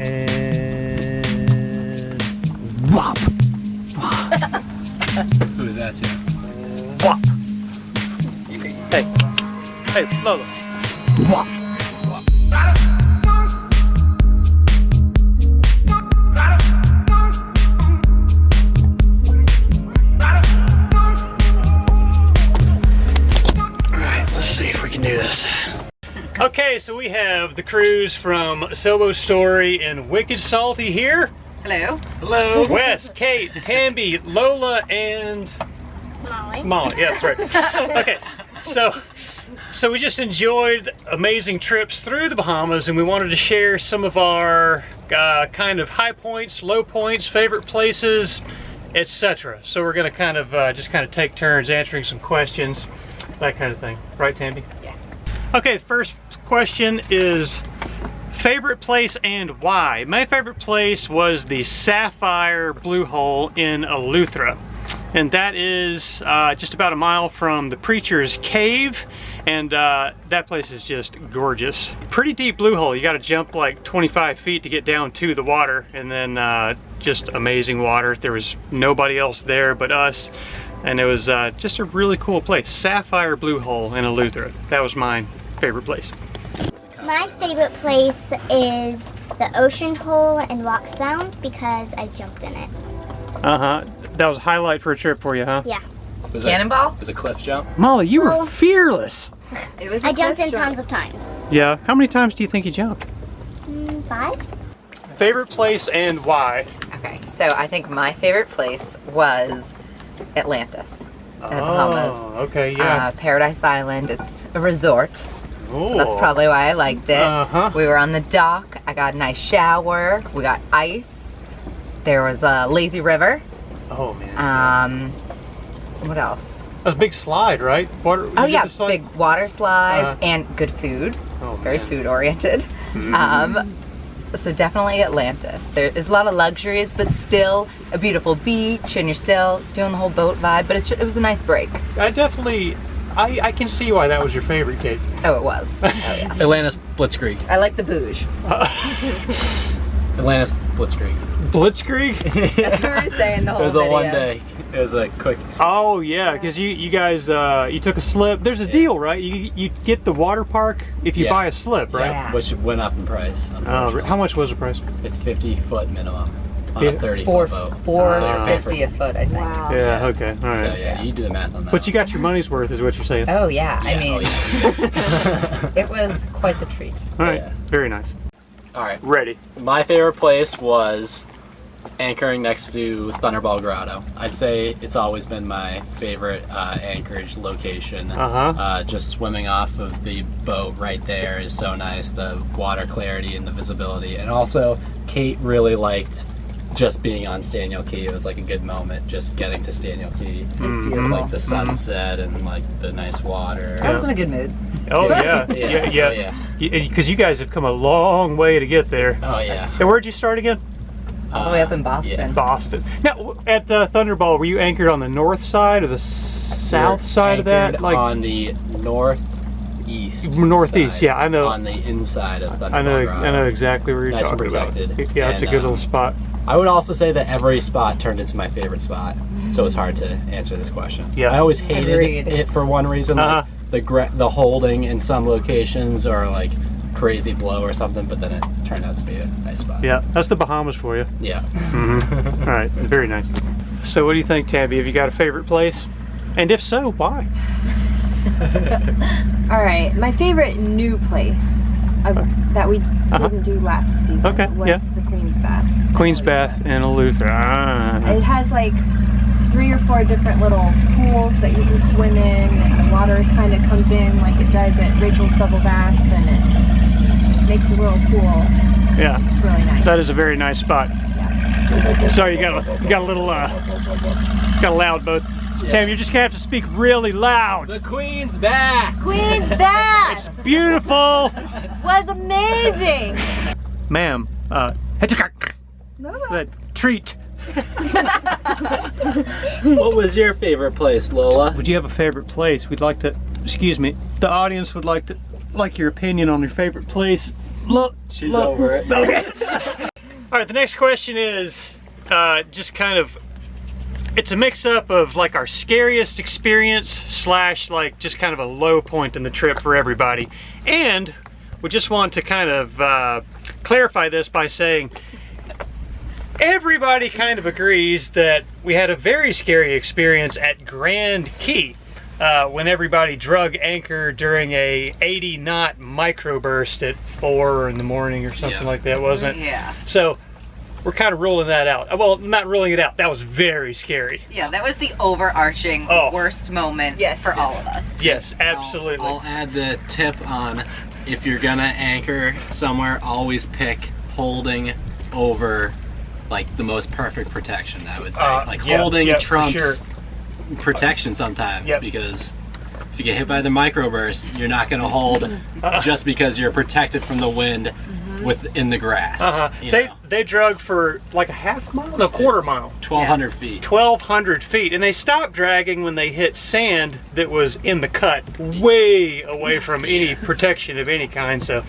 And whop. Who is that to? Whop. Hey, hey, Lola. Whop. Do this. Okay, so we have the crews from Sailboat Story and Wicked Salty here. Hello. Hello. Wes, Kate, Tambi, Lola, and Molly. Yeah, that's right. Okay, so we just enjoyed amazing trips through the Bahamas, and we wanted to share some of our kind of high points, low points, favorite places, etc. So we're going to kind of just take turns answering some questions, that kind of thing. Right, Tambi? Yeah. Okay, the first question is favorite place and why. My favorite place was the Sapphire Blue Hole in Eleuthera. And that is just about a mile from the Preacher's Cave. And that place is just gorgeous. Pretty deep blue hole. You got to jump like 25 feet to get down to the water. And then just amazing water. There was nobody else there but us. And it was just a really cool place. Sapphire Blue Hole in Eleuthera. That was my favorite place. My favorite place is the Ocean Hole in Rock Sound because I jumped in it. Uh-huh. That was a highlight for a trip for you, huh? Yeah. Was Cannonball? It was a cliff jump? Molly, you were fearless. It was I jumped in tons of times. Yeah. How many times do you think you jumped? 5. Favorite place and why? Okay, so I think my favorite place was Atlantis in the Bahamas. Okay, yeah. Paradise Island. It's a resort. Oh. So that's probably why I liked it. Uh-huh. We were on the dock. I got a nice shower. We got ice. There was a lazy river. Oh man. What else? That was a big slide, right? Water. Oh yeah, big water slides and good food. Oh, very man. food oriented. So definitely Atlantis. There is a lot of luxuries, but still a beautiful beach, and you're still doing the whole boat vibe. But it was a nice break. I I can see why that was your favorite, Kate. Oh, it was. Oh yeah. Atlantis Blitzkrieg. I like the bouge. Atlantis Blitzkrieg. Blitzkrieg? That's what we were saying the whole It was video. a 1 day. It was a quick experience. Oh yeah, because you guys you took a slip. There's a deal, right? You get the water park if you buy a slip, right? Yeah. Which went up in price, unfortunately. How much was the price? It's 50-foot minimum on a 30-foot boat. $4.50 a foot, I think. Wow. Yeah. Okay. All right. So yeah, you do the math on that. But you got your money's worth, is what you're saying. Oh yeah, I mean, yeah. it was quite the treat. All right. Yeah. Very nice. All right. Ready. My favorite place was anchoring next to Thunderball Grotto. I'd say it's always been my favorite anchorage location. Just swimming off of the boat right there is so nice. The water clarity and the visibility. And also, Kate really liked just being on Staniel Key. It was like a good moment just getting to Staniel Key. It's beautiful. Like the sunset and like the nice water. I was in a good mood. Oh yeah. Yeah. Because you guys have come a long way to get there. Oh yeah. And where'd you start again? All the way up in Boston. Yeah. Boston. Now, at Thunderball, were you anchored on the north side or the south side of that? Like on the northeast. Northeast, side, yeah, I know. On the inside of Thunderball I know Grotto. exactly where you're Nice and talking protected. about. Yeah, it's a And, good little spot. I would also say that every spot turned into my favorite spot, so it's hard to answer this question. Yeah. I always hated Agreed. it for one reason, like the holding in some locations or like crazy blow or something, but then it turned out to be a nice spot. Yeah, that's the Bahamas for you. Yeah. All right, very nice. So what do you think, Tambi? Have you got a favorite place? And if so, why? All right, my favorite new place that we didn't do last season was the Queen's Bath. Queen's Bath in Eleuthera. It has like 3 or 4 different little pools that you can swim in, and the water kind of comes in like it does at Rachel's Bubble Bath, and it makes a little pool. Yeah, it's really nice. That is a very nice spot. Yeah. Sorry, you got a little got a loud boat. Yeah. Tam, you're just gonna have to speak really loud. The Queen's back! Queen's Bath! It's beautiful! Was amazing! Ma'am, the treat. What was your favorite place, Lola? Would you have a favorite place? We'd like to, excuse me, the audience would like your opinion on your favorite place. Look, She's over it. Okay. All right, the next question is just kind of, it's a mix-up of like our scariest experience slash like just kind of a low point in the trip for everybody. And we just want to kind of clarify this by saying everybody kind of agrees that we had a very scary experience at Grand Key when everybody drug anchor during a 80-knot microburst at 4 in the morning or something like that, wasn't it? Yeah. So we're kind of ruling that out. Well, not ruling it out. That was very scary. Yeah, that was the overarching worst moment for all of us. Yes, absolutely. I'll add the tip on, if you're gonna anchor somewhere, always pick holding over like the most perfect protection, I would say. Like holding trumps protection sometimes, because if you get hit by the microburst, you're not gonna hold just because you're protected from the wind within the grass. They drug for like a half mile? No, quarter mile. 1,200 feet. 1,200 feet. And they stopped dragging when they hit sand that was in the cut, way away from any protection of any kind. So,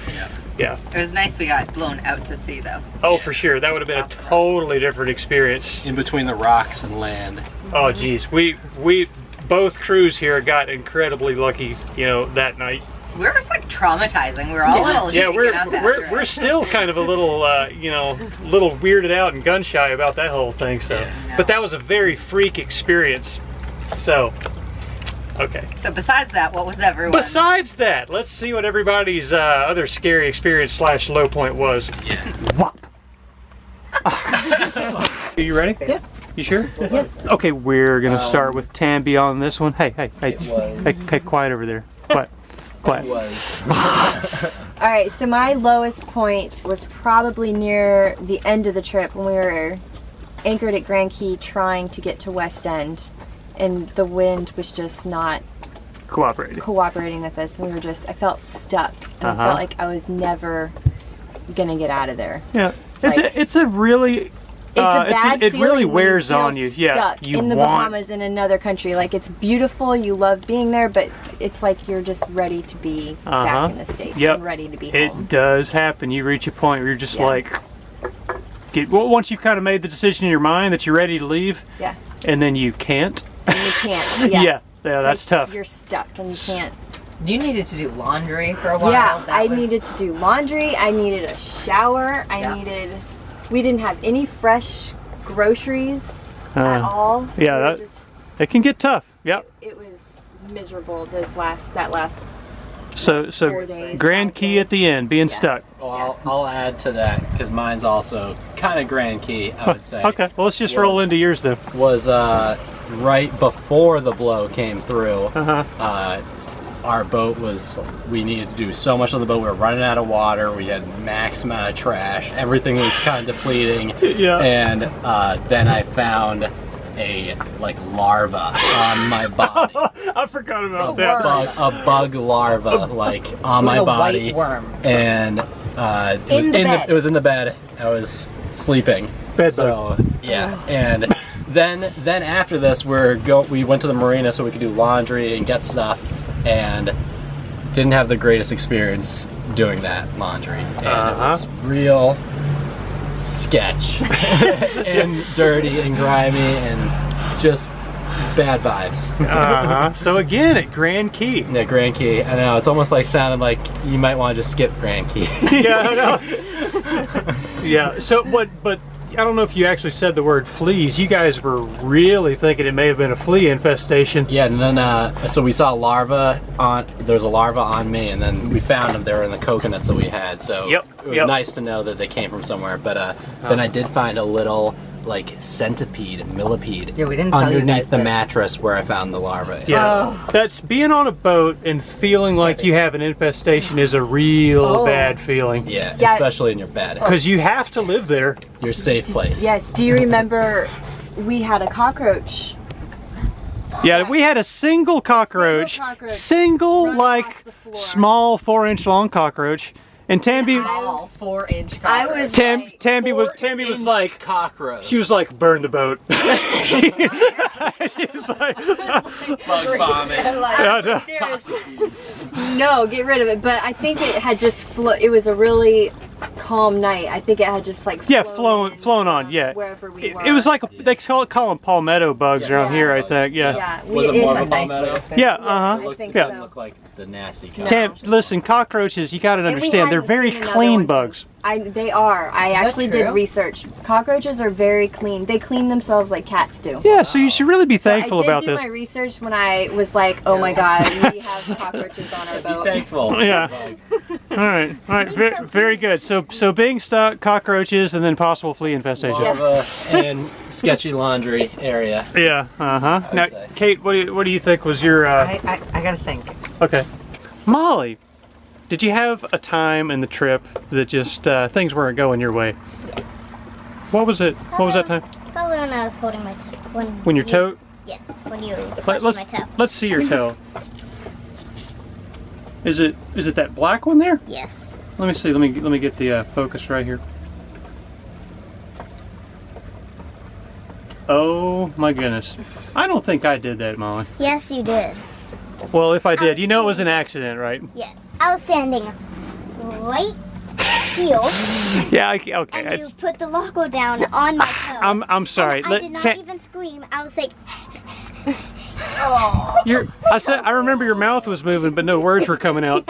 yeah. It was nice we got blown out to sea though. Oh, for sure. That would have been a totally different experience. In between the rocks and land. Oh, geez. We both crews here got incredibly lucky, you know, that night. We were just like traumatizing. We were all a little shaken up we're still kind of a little, you know, little weirded out and gun shy about that whole thing. So, but that was a very freak experience. So, okay. So besides that, what was everyone? Besides that, let's see what everybody's other scary experience slash low point was. Yeah. Whop. Are you ready? Yeah. You sure? Yeah. Okay, we're gonna start with Tambi on this one. Hey, quiet over there. Quiet. All right, so my lowest point was probably near the end of the trip when we were anchored at Grand Key trying to get to West End, and the wind was just not cooperating with us, and we were just, I felt stuck, and I felt like I was never gonna get out of there. Yeah, it's a really it's a bad it feeling really when wears you feel on you. Stuck Yeah, you in the Bahamas, in another country. Like, it's beautiful, you love being there, but it's like you're just ready to be back in the States and ready to be home. It does happen. You reach a point where you're just like, once you've kind of made the decision in your mind that you're ready to leave, and then you can't. And you can't. That's tough. You're stuck and you can't. You needed to do laundry for a while. Yeah, I needed to do laundry. I needed a shower. We didn't have any fresh groceries at all. Yeah, it can get tough. Yep. It was miserable that last So 4 days, Grand Key at the end, being stuck. Well, I'll add to that, because mine's also kind of Grand Key, I would say. Okay, well, let's just roll into yours then. Was right before the blow came through. Our boat we needed to do so much on the boat. We were running out of water. We had max amount of trash. Everything was kind of depleting. And then I found a larva on my body. I forgot about that. A bug larva on my body. White worm. And it was in the bed. I was sleeping. Bug. Yeah. And then after this, we went to the marina so we could do laundry and get stuff, and didn't have the greatest experience doing that laundry. And it was real sketch and dirty and grimy and just bad vibes. So again, at Grand Key. Yeah, Grand Key. I know, it's almost sounded like you might want to just skip Grand Key. Yeah, I know. Yeah, so but I don't know if you actually said the word fleas. You guys were really thinking it may have been a flea infestation. Yeah, and then so we saw there was a larva on me, and then we found them. They were in the coconuts that we had, so it was nice to know that they came from somewhere. But then I did find a little millipede we didn't tell you underneath guys the this. mattress where I found the larva. Yeah, that's being on a boat and feeling like you have an infestation is a real bad feeling. Yeah, especially in your bed. Because you have to live there. Your safe place. Yes, do you remember we had a cockroach? Yeah, we had a single cockroach, small 4-inch long cockroach. And Tambi, 4-inch cockroach. Tambi was like cockroach. She was like, burn the boat. She was like, bug bombing. No, get rid of it. But I think it had just it was a really calm night. I think it had just like flown on. Yeah, wherever we were. it was like they call them palmetto bugs around here. I think. Yeah. Yeah, Was it more of a It's a nice palmetto? way to say it. Yeah. I It think didn't so. look like the nasty kind. Tam, listen, cockroaches. You got to And we understand, they're hadn't very seen another clean one bugs. since- they are. I that actually did true? research. Cockroaches are very clean. They clean themselves like cats do. Yeah. So you should really be thankful I did about do this. my research when I was like, oh my god, we have cockroaches on our Be boat. thankful. Yeah. All right. Very good. So being stuck, cockroaches, and then possible flea infestation. Larva and sketchy laundry area. Yeah. Now, say. Kate, what do you think was your? I gotta think. Okay. Molly, did you have a time in the trip that just things weren't going your way? Yes. What was it? What was that time? Probably when I was holding my toe. When your toe? Yes, when you touched my toe. Let's see your toe. Is it that black one there? Yes. Let me see. Let me get the focus right here. Oh my goodness! I don't think I did that, Molly. Yes, you did. Well, if I did, you know it was an accident, right? Yes. I was standing right heel, Yeah. Okay. and you put the logo down on my toe. I'm sorry. And I did not even scream. I was like, I remember your mouth was moving, but no words were coming out.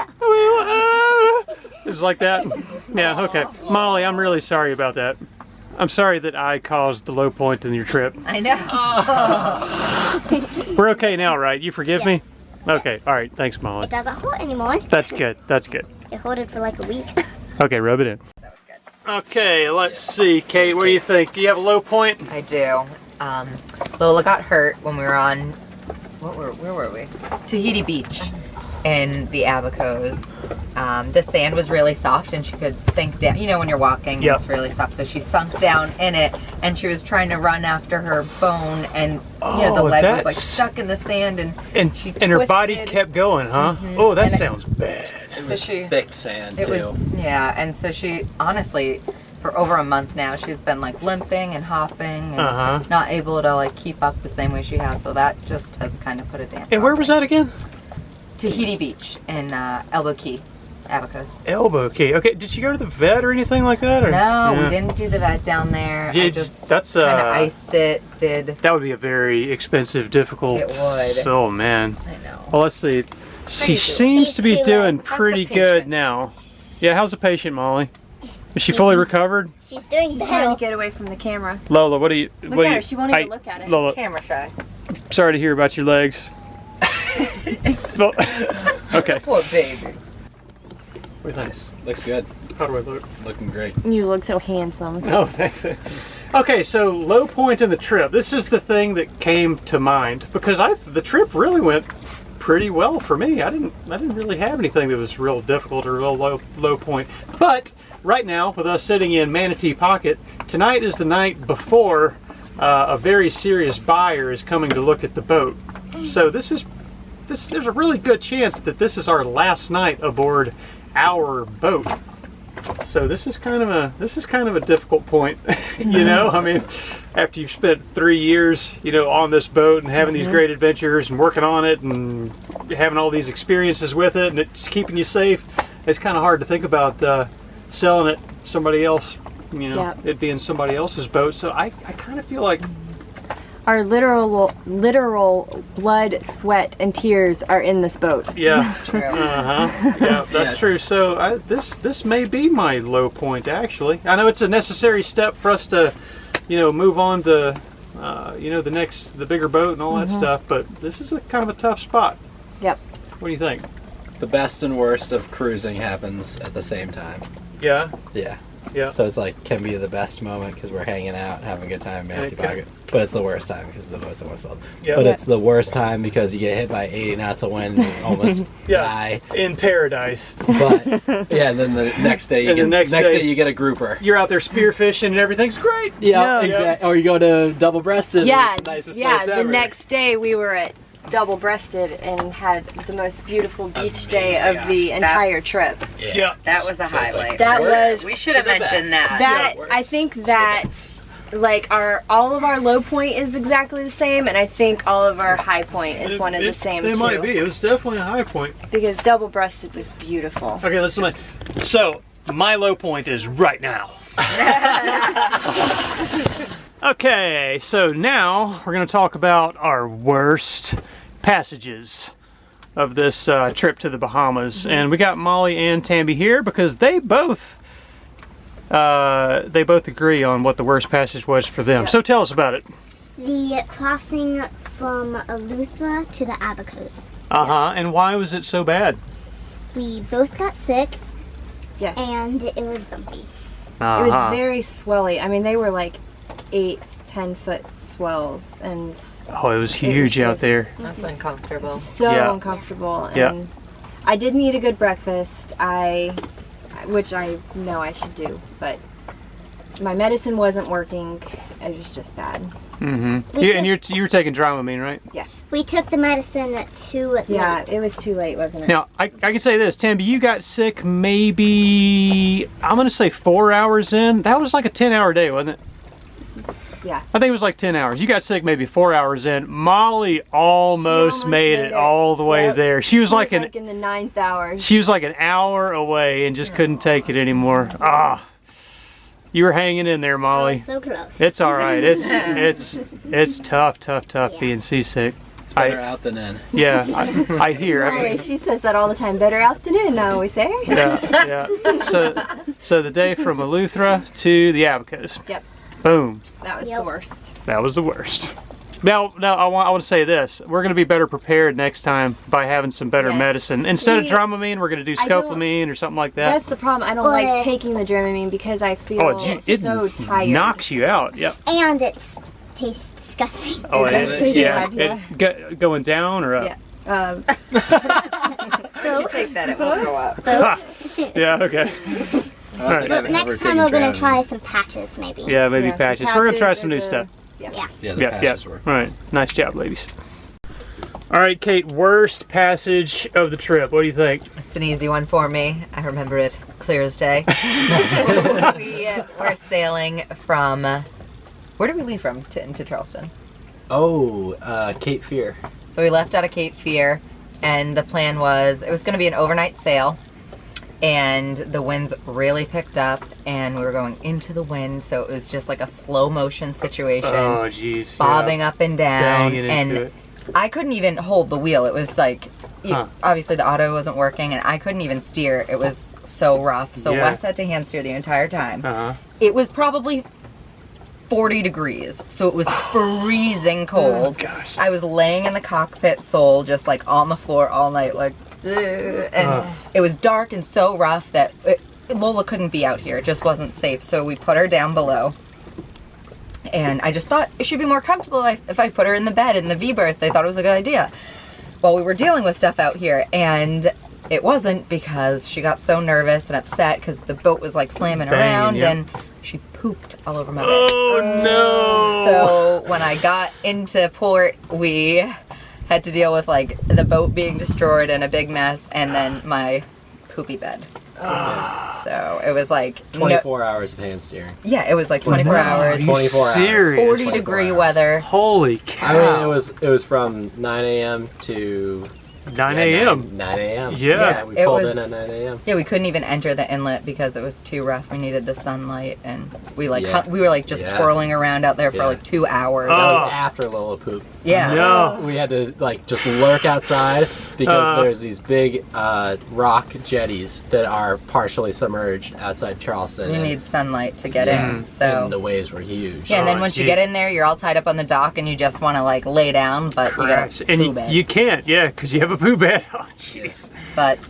It was like that. Yeah. Okay. Molly, I'm really sorry about that. I'm sorry that I caused the low point in your trip. I know. We're okay now, right? You forgive me? Yes. Okay. All right. Thanks, Molly. it doesn't hurt anymore. That's good. That's good. It hurted for like a week. Okay, rub it in. Okay, let's see. Kate, what do you think? Do you have a low point? I do. Lola got hurt when we were on, where were we? Tahiti Beach in the Abacos. The sand was really soft and she could sink down. You know when you're walking, Yep. it's really soft. So she sunk down in it and she was trying to run after her bone and the leg was like that's- stuck in the sand and she And her body twisted. kept going, huh? Oh, that And it- sounds bad. It So was she- thick sand It too. was, yeah, and so she, honestly, for over a month now, she's been like limping and hopping and not able to like keep up the same way she has, so that just has kind of put a damper And where on was things. that again? Tahiti Beach in Elbow Key, Abacos. Elbow Key. Okay, did she go to the vet or anything like that? Or? No, Yeah. we didn't do the vet down there. Yeah, I just- just that's, kind of iced it, That would be a very expensive, difficult. It would. Oh man. I know. Well, let's see. She doing? seems to be How's doing the pretty good patient? now. Yeah, how's the patient, Molly? Is she fully recovered? She's doing She's better. trying to get away from the camera. Lola, what do you? Look what do at you, her. She won't even look at it. Lola, Camera shy. sorry to hear about your legs. Well, okay. Poor baby. Nice. Looks good. How do I look? Looking great. You look so handsome. Oh, thanks. Okay, so low point in the trip. This is the thing that came to mind because the trip really went pretty well for me. I didn't really have anything that was real difficult or real low point. But right now, with us sitting in Manatee Pocket, tonight is the night before a very serious buyer is coming to look at the boat. So there's a really good chance that this is our last night aboard our boat. So this is kind of a difficult point, you know. I mean, after you've spent 3 years, on this boat and having these great adventures and working on it and having all these experiences with it, and it's keeping you safe, it's kind of hard to think about selling it to somebody else. Yep. It being somebody else's boat. So I kind of feel like Our literal blood, sweat, and tears are in this boat. yeah. True. Yeah, that's true. So this may be my low point, actually. I know it's a necessary step for us to, move on to, the bigger boat and all that stuff. But this is a kind of a tough spot. Yep. What do you think? The best and worst of cruising happens at the same time. Yeah. Yeah. Yeah. So it's like can be the best moment because we're hanging out, having a good time, Manatee Okay. Pocket. But it's the worst time because the boat's almost sold. Yeah. But it's the worst time because you get hit by 80 knots of wind and you almost die. In paradise. But yeah, and then the next day And the next day- you get a grouper. You're out there spearfishing and everything's great. Yeah, Yeah. exactly. Or you go to double breasted. Yeah, It's the nicest yeah. place The ever. next day we were at Double Breasted and had the most beautiful beach day of the entire trip. Yeah. That was a So it's like highlight. That was We should have to the mentioned best. that. that. Yeah, I think that like all of our low point is exactly the same, and I think all of our high point is one of the same It too. might be. It was definitely a high point. Because Double Breasted was beautiful. Okay, listen. So my low point is right now. Okay, so now we're going to talk about our worst passages of this trip to the Bahamas. And we got Molly and Tambi here because they both agree on what the worst passage was for them. So tell us about it. The crossing from Eleuthera to the Abacos. And why was it so bad? We both got sick, Yes. and it was bumpy. It was very swelly. I mean, they were like 8-10 foot swells, and Oh, it was huge out just- there. That's uncomfortable. so Yeah. uncomfortable. And Yeah. I didn't eat a good breakfast. Which I know I should do, but my medicine wasn't working. It was just bad. Mm-hmm. We And you were taking Dramamine, right? We took the medicine too Yeah, late. it was too late, wasn't it? Now, I can say this, Tambi, you got sick maybe, I'm going to say 4 hours in. That was like a 10-hour day, wasn't it? Yeah. I think it was like 10 hours. You got sick maybe 4 hours in. Molly almost made it all the way Yep. there. She was like in the 9th hour. she was like an hour away and just couldn't take it anymore. You were hanging in there, Molly. So close. It's all right. It's tough being seasick. It's better out than in. Yeah, I hear. Molly, she says that all the time. Better out than in, I always say. Yeah. So the day from Eleuthera to the Abacos. Yep. Boom. That was the worst. That was the worst. Now I want to say this. We're going to be better prepared next time by having some better Yes. medicine. Instead of Yes. Dramamine, we're going to do I don't- scopolamine or something like that. That's the problem. I don't like taking the Dramamine because I feel it so tired. knocks you out. Yep. And it tastes disgusting. Oh, It does. yeah. Going down or up? Yeah. If you take that, it won't go up. Yeah, okay. All right. But next time we're going to try some patches maybe. Yeah, maybe Yeah, some patches. We're going to try patches some or new the- stuff. Yeah. Yeah, the patches work. All right. Nice job, ladies. All right, Kate, worst passage of the trip. What do you think? It's an easy one for me. I remember it clear as day. We were sailing from, where did we leave from into Charleston? Oh, Cape Fear. So we left out of Cape Fear, and the plan was, it was going to be an overnight sail, and the winds really picked up, and we were going into the wind, so it was just like a slow motion situation. Oh, jeez. Bobbing up and down, Banging into and it. I couldn't even hold the wheel. It was like, obviously the auto wasn't working, and I couldn't even steer. It was so rough. So Yeah. Wes had to hand steer the entire time. Uh-huh. It was probably 40 degrees, so it was freezing cold. Oh, gosh. I was laying in the cockpit sole, just like on the floor all night, like, and it was dark and so rough that Lola couldn't be out here. It just wasn't safe. So we put her down below. And I just thought it should be more comfortable if I put her in the bed in the V-berth. I thought it was a good idea. Well, we were dealing with stuff out here, and it wasn't, because she got so nervous and upset because the boat was like slamming Banging, around, yeah. and she pooped all over my bed. Oh, no. So when I got into port, we had to deal with like the boat being destroyed and a big mess, and then my poopy bed. So it was like 24 hours of hand steering. Yeah, it was like 24 hours, 24 hours. Serious? 40 24 degree hours. weather. Holy I cow. mean, it was from 9 a.m. to 9 a.m. 9 a.m. Yeah. we It pulled was- in at 9 a.m. Yeah, we couldn't even enter the inlet because it was too rough. We needed the sunlight, and we like Yeah. we were like just Yeah. twirling around out there for Yeah. like 2 hours. That Oh. was after Lola pooped. Yeah. No. We had to like just lurk outside because Uh. there's these big rock jetties that are partially submerged outside Charleston. You and- need sunlight to get yeah, in. So and the waves were huge. yeah, and then Oh, once you gee. get in there, you're all tied up on the dock, and you just want to like lay down, but you Christ. gotta And poo bed. you can't, yeah, because you have a poo bed. Oh, jeez. But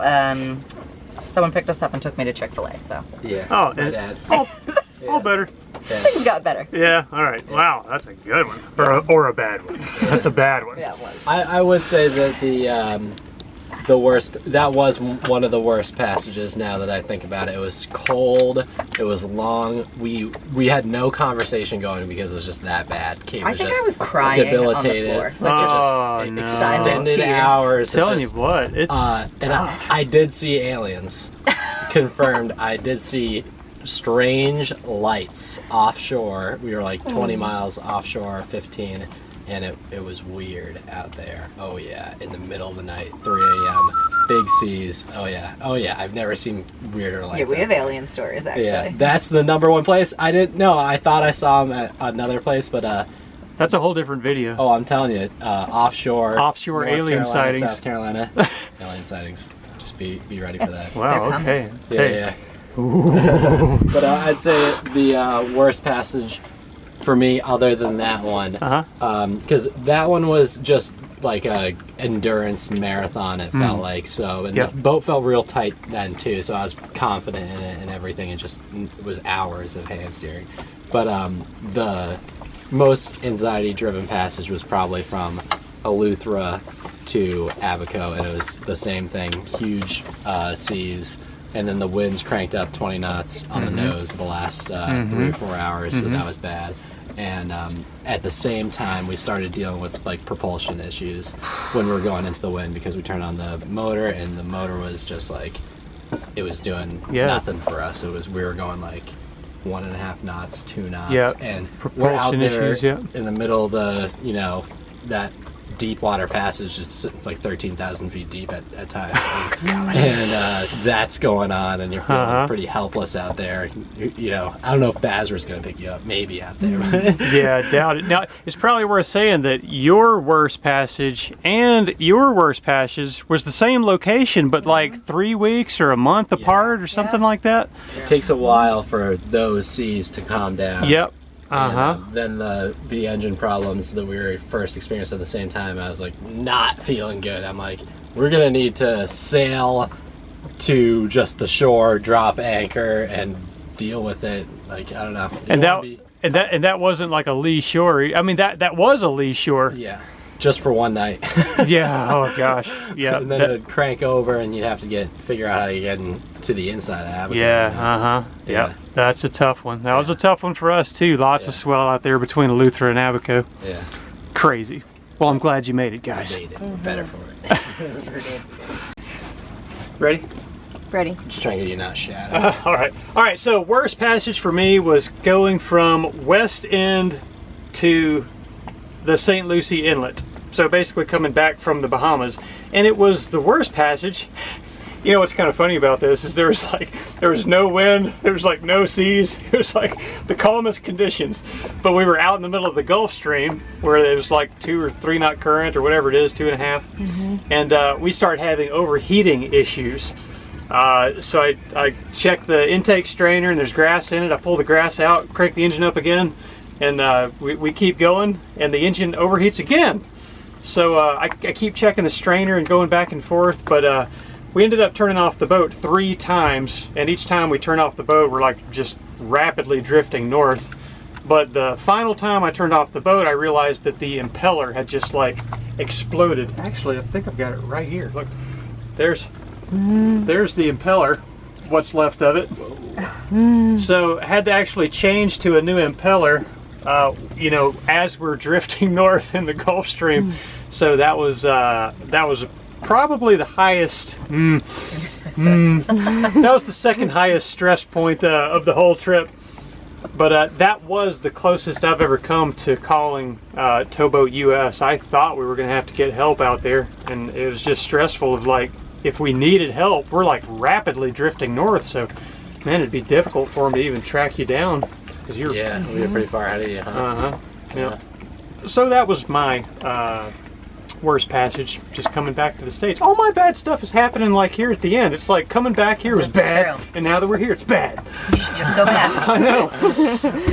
someone picked us up and took me to Chick-fil-A, so Yeah. Oh, my and- dad. All better. Yeah. things got better. Yeah, all right. Wow, that's a good one. Or a bad one. That's a bad one. Yeah, it was. I would say that the worst, that was one of the worst passages now that I think about it. It was cold, it was long, we had no conversation going because it was just that bad. Kate I was think just I was crying on the debilitated. floor. Like just Oh, no. Extended Tears. hours. of Telling you just- what, it's and I did see aliens. Confirmed. I did see strange lights offshore. We were like 20 miles offshore, 15, and it was weird out there. Oh yeah, in the middle of the night, 3 a.m. big seas. Oh yeah. I've never seen weirder lights. Yeah, we have out there. alien stories actually. Yeah, that's the #1 place. I didn't know. I thought I saw them at another place, but That's a whole different video. oh, I'm telling you, offshore Offshore North alien Carolina, sightings. South Carolina, alien sightings. Just be ready for that. Wow. They're Okay. Yeah, Hey. yeah. But I'd say the worst passage for me, other than that one, because that one was just like a endurance marathon. It felt like so, and Yep. the boat felt real tight then too. So I was confident in it and everything. It was hours of hand steering. But the most anxiety-driven passage was probably from Eleuthera to Abaco, and it was the same thing. Huge seas. And then the winds cranked up 20 knots on the nose the last 3 or 4 hours, so that was bad. And at the same time, we started dealing with like propulsion issues when we were going into the wind because we turned on the motor, and the motor was just like, it was doing nothing for us. We were going like 1.5 knots, 2 knots, and we're out Propulsion there issues, in the middle of the, that deep water passage. It's like 13,000 feet deep at times, and that's going on, and you're feeling pretty helpless out there. I don't know if Bazra's going to pick you up, maybe out there. Yeah, I doubt it. Now, it's probably worth saying that your worst passage and your worst passage was the same location, but like 3 weeks or a month apart or something like that. It takes a while for those seas to calm down. Yep. And, then the engine problems that we were first experiencing at the same time, I was like not feeling good. I'm like, we're gonna need to sail to just the shore, drop anchor, and deal with it. Like, I don't know. And that wasn't like a lee shore. I mean, that was a lee shore. Yeah, just for one night. Yeah. Oh gosh. Yeah. And then it'd crank over, and you'd have to figure out how to get to the inside of Abaco. Yeah. Yeah. That's a tough one. That was a tough one for us too. Lots of swell out there between Eleuthera and Abaco. Yeah. Crazy. Well, I'm glad you made it, guys. Made it. Better for it. Ready? Ready. Just trying to get you not shattered. All right. So worst passage for me was going from West End to the St. Lucie Inlet. So basically coming back from the Bahamas, and it was the worst passage. You know what's kind of funny about this is there was no wind, there was like no seas, it was like the calmest conditions, but we were out in the middle of the Gulf Stream where there was like 2 or 3 knot current or whatever it is, 2.5, and we started having overheating issues. So I checked the intake strainer and there's grass in it. I pull the grass out, crank the engine up again, and we keep going, and the engine overheats again. So I keep checking the strainer and going back and forth, but we ended up turning off the boat 3 times, and each time we turn off the boat, we're like just rapidly drifting north. But the final time I turned off the boat, I realized that the impeller had just like exploded. Actually, I think I've got it right here. Look, there's the impeller, what's left of it. So I had to actually change to a new impeller, as we're drifting north in the Gulf Stream. So that was probably the highest. That was the second highest stress point of the whole trip. But that was the closest I've ever come to calling Towboat US. I thought we were going to have to get help out there, and it was just stressful. Of like, if we needed help, we're like rapidly drifting north. So, man, it'd be difficult for them to even track you down because you're. Yeah, we were pretty far ahead of you, huh? Yeah. So that was my worst passage, just coming back to the States. All my bad stuff is happening like here at the end. It's like coming back here was bad, and now that we're here, it's bad. You should just go back. I know.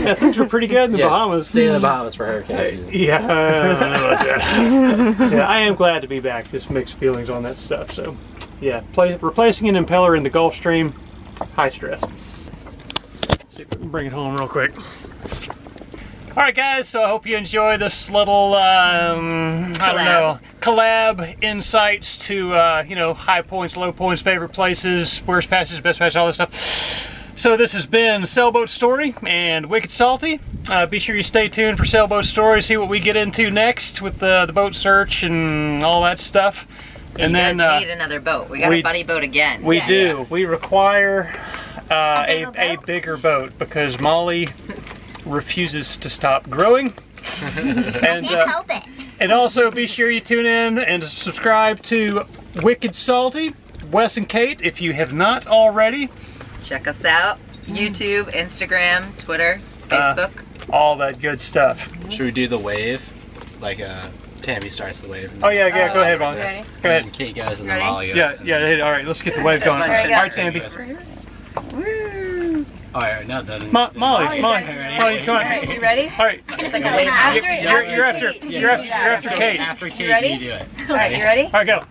Yeah, things were pretty good in the Bahamas. Stay in the Bahamas for hurricane season. Yeah, I don't know about that. Yeah, I am glad to be back. Just mixed feelings on that stuff. So, yeah, replacing an impeller in the Gulf Stream, high stress. See if we can bring it home real quick. All right, guys, so I hope you enjoy this little, collab insights to, high points, low points, favorite places, worst passages, best passages, all this stuff. So this has been Sailboat Story and Wicked Salty. Be sure you stay tuned for Sailboat Story, see what we get into next with the boat search and all that stuff. Yeah, and you then guys need another boat. We got a buddy boat again. We do. Yeah. We require a bigger boat because Molly refuses to stop growing. And can't help it. And also be sure you tune in and subscribe to Wicked Salty Wes and Kate, if you have not already. Check us out. YouTube, Instagram, Twitter, Facebook. All that good stuff. Should we do the wave? Like Tambi starts the wave. Oh yeah, go ahead, Molly. Ready? Go ahead. And Kate goes and then Ready? Molly goes. Yeah, all right, let's get the wave going. All Alright, right, Tambi. Woo! Alright, no, then. Molly, come on. Alright, you ready? All right, It's like a wave. you're after Kate. After Kate, ready? you do it. Alright, you ready? All right, go.